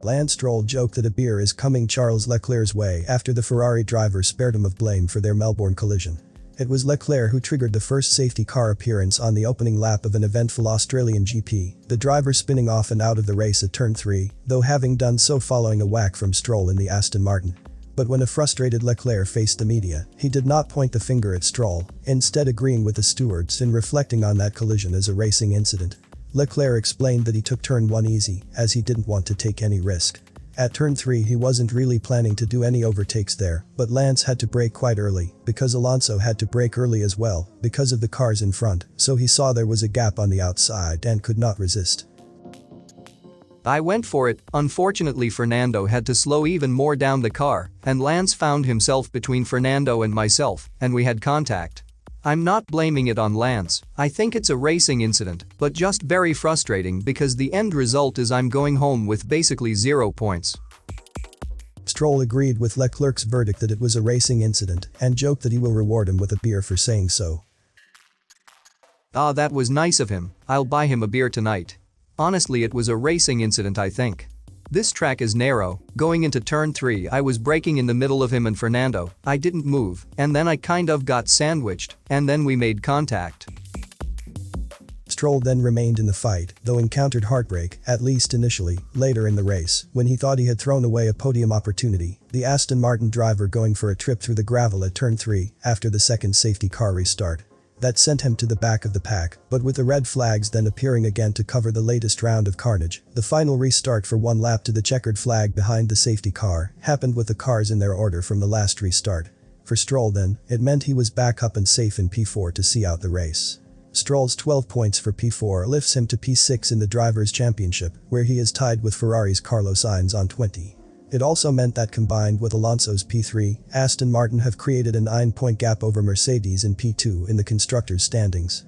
Lance Stroll joked that a beer is coming Charles Leclerc's way after the Ferrari driver spared him of blame for their Melbourne collision. It was Leclerc who triggered the first safety car appearance on the opening lap of an eventful Australian GP, the driver spinning off and out of the race at turn 3, though having done so following a whack from Stroll in the Aston Martin. But when a frustrated Leclerc faced the media, he did not point the finger at Stroll, instead agreeing with the stewards and reflecting on that collision as a racing incident. Leclerc explained that he took turn 1 easy, as he didn't want to take any risk. At turn 3 he wasn't really planning to do any overtakes there, but Lance had to brake quite early, because Alonso had to brake early as well, because of the cars in front, so he saw there was a gap on the outside and could not resist. I went for it. Unfortunately Fernando had to slow even more down the car, and Lance found himself between Fernando and myself, and we had contact. I'm not blaming it on Lance, I think it's a racing incident, but just very frustrating because the end result is I'm going home with basically 0 points. Stroll agreed with Leclerc's verdict that it was a racing incident and joked that he will reward him with a beer for saying so. Ah, that was nice of him, I'll buy him a beer tonight. Honestly, it was a racing incident, I think. This track is narrow. Going into turn 3 I was braking in the middle of him and Fernando, I didn't move, and then I kind of got sandwiched, and then we made contact. Stroll then remained in the fight, though encountered heartbreak, at least initially, later in the race, when he thought he had thrown away a podium opportunity, the Aston Martin driver going for a trip through the gravel at turn 3 after the second safety car restart. That sent him to the back of the pack, but with the red flags then appearing again to cover the latest round of carnage, the final restart for one lap to the checkered flag behind the safety car happened with the cars in their order from the last restart. For Stroll then, it meant he was back up and safe in P4 to see out the race. Stroll's 12 points for P4 lifts him to P6 in the Drivers' Championship, where he is tied with Ferrari's Carlos Sainz on 20. It also meant that combined with Alonso's P3, Aston Martin have created a 9-point gap over Mercedes in P2 in the constructors' standings.